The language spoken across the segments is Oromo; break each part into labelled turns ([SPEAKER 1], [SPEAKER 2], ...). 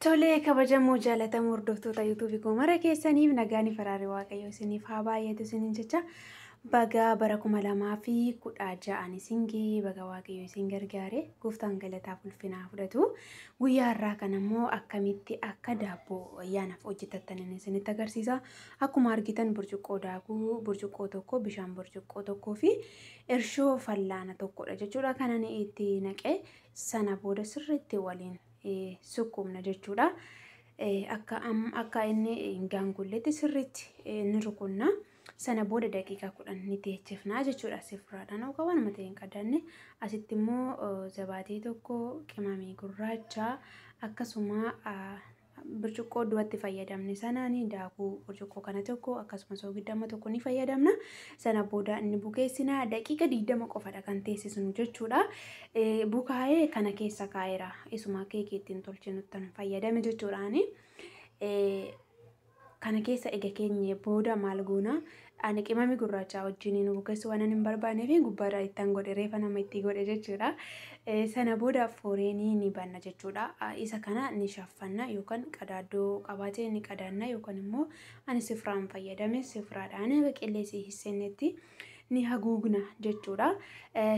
[SPEAKER 1] Tolee kabajamoo jaalatamuu hordoftoota yuutuubii koo mara keessaniif nagaan faraarri waaqayyoo isiniif haa baay'atu isiniin jecha baga bara 2016 isin ga'ee baga waaqayyoo isin gargaare gooftaan galataaf ulfinaa fudhatu. Guyyaa har'aa kana immoo akkamitti akka daabboo ayyaanaaf hojjetattan isinitti agarsiisa. Akkuma argitan burcuqqoo daakuu burcuqqoo tokko bishaan burcuqqoo tokkoo fi irshoo fallaana tokkodha jechuudha. Kanan itti naqee sana booda sirriitti waliin sukkumna jechuudha. Akka inni hin gaangulletti sirriitti ni rukunna. Sana booda daqiiqaa 10 ni teechifna jechuudha. Sifraadhaan akka waan mata hin qadanne asitti immoo zabaatii tokko qimamii gurraacha akkasuma burcuqqoo duratti fayyadamne sanaan daakuu burcuqqoo kana tokko akkasumas soogidda tokko ni fayyadamna. Sana booda inni bukeessina daqiiqa 20 qofadha kan teessisnu jechuudha. Bukaa'ee kana keessa kaa'eera isuma keekii ittiin tolchinutti fayyadame jechuudhaani. Kana keessa ega keenye booda maal goona ani qimamii gurraacha wajjin bukeessu waan hin barbaanne fi gubbaadhaa ittiin godhe reefa nama itti godhe jechuudha. Sana booda fooreenii ni banna jechuudha. Isa kana ni shaffanna yookaan qadaaddoo qabaatee ni qadaanna yookaan immoo ani sifraan fayyadame sifraadhaan qilleensii hin seennetti ni haguugna jechuudha.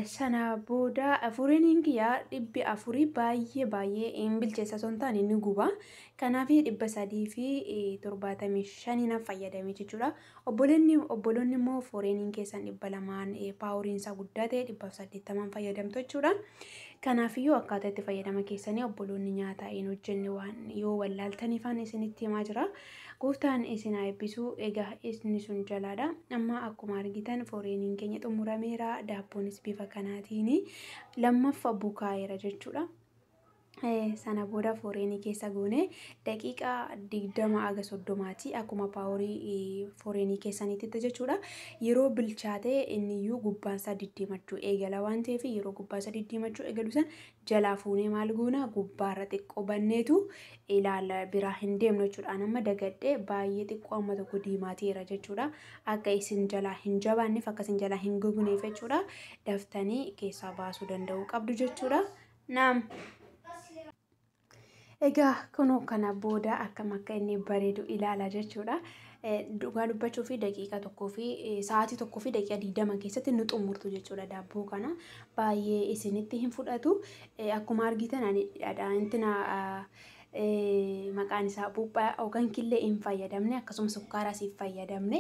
[SPEAKER 1] Sana booda fooreen kiyyaa 400 baay'ee hin bilcheessa osoo hin taane ni guba. Kanaaf 375 na fayyadame jechuudha. Obboloonni immoo fooreen keessan 200 paawuriin isaa guddaa ta'e 180 fayyadamtu jechuudha. Kanaaf iyyuu akkaataa itti fayyadama keessanii obboloonni nyaataa hin hojjenne waan yoo wallaaltaniifaan isinitti himaa jira. Gooftaan isin haa eebbisu. Egaa isni sun jalaadha. Amma akkuma argitan fooreen keenya xumurameera. Daabboonis bifa kanaatiin lammaffaa bukaa'eera jechuudha. Sana booda fooreenii keessa goone daqiiqaa 20 aga 30 akkuma paawurii fooreenii keessaniitti jechuudha. Yeroo bilchaate inniyyuu gubbaan isaa diddiimachuu eegala waan ta'eef yeroo gubbaan isaa diddiimachuu eegalu san jalaa fuunee maal goona gubbaarra xiqqoo banneetu ilaala biraa hin deemnu jechuudha. Amma dagadhee baay'ee xiqqoo amma tokko diimaateera jechuudha. Akka isin jalaa hin jabaanneef akka isin jalaa hin gogneef jechuudha. Daftanii keessaa baasuu danda'uu qabdu jechuudha. Naam. Egaa kunoo kana booda akkam akka inni bareedu ilaala jechuudha. Dhugaa dubbachuu fi daqiiqaa tokkoo fi sa'aatii tokkoo fi daqiiqaa 20 keessatti nu xumurtu jechuudha. Daabboo kana baay'ee isinitti hin fudhatu. Akkuma argitan ani dhadhaantina maqaan isaa buuphaa yookaan killee hin fayyadamne akkasumas sukkaaras hin fayyadamne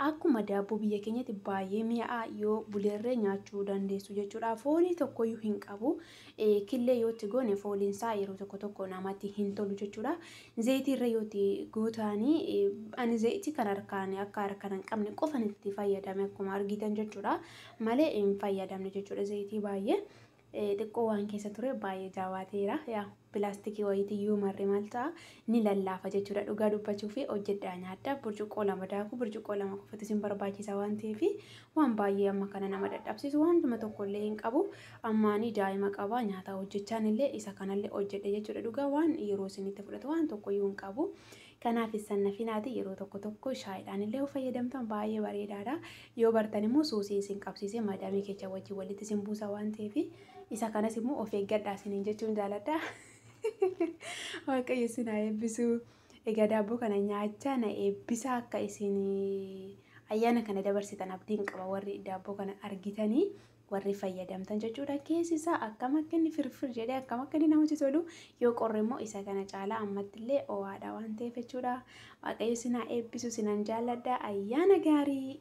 [SPEAKER 1] akkuma daabboo biyya keenyatti baay'ee mi'aa yoo buleerree nyaachuu dandeessu jechuudha. Foolii tokkoyyuu hin qabu. Killee yoo itti goone fooliin isaa yeroo tokko tokko namatti hin tolu jechuudha. Zayitii irra yoo itti gootaanii ani zayitii kan harkaan akka harkaan hin qabne qofan itti fayyadame akkuma argitan jechuudha. Malee hin fayyadamne jechuudha zayitii baay'ee. Xiqqoo waan keessa ture baay'ee jaawaateera. Pilaastikii wayitiyyuu marre maal ta'a ni lallaafa jechuudha. Dhugaa dubbachuu fi hojjedhaa nyaaddaa burcuqqoo 2 daakuu burcuqqoo 2 qofatu isin barbaachisa waan ta'eef waan baay'ee amma kana nama dadhabsiisu waantuma tokkollee hin qabu. Ammaanii daa'ima qaba nyaata hojjechaan illee isa kanallee hojjedhe jechuudha. Dhugaa waan yeroo isinitti fudhatu waan tokkoyyuu hin qabu. Kanaaf sannafinaati yeroo tokko shaayiidhaan illee fayyadamtan baay'ee bareedaadha. Yoo bartan immoo suusii isin qabsiisee maadaamii keessa wajjin walitti isin buusa waan ta'eef isa kanas immoo of eeggadhaa isiniin jechuun jaaladha. Waaqayyo isin haa eebbisu. Egaa daabboo kana nyaachaa na eebbisa akka isin ayyaana kana dabarsitan abdiin qaba warri daabboo kana argitanii warri fayyadamtan jechuudha. Keessi isaa akkam akka inni firfir jedhee akkam akka inni namatti tolu yoo qorre immoo isa kana caalaa ammatti illee owaadha waan ta'eef jechuudha. Waaqayyo isin haa eebbisu isinan jaalladha. Ayyaana gaarii.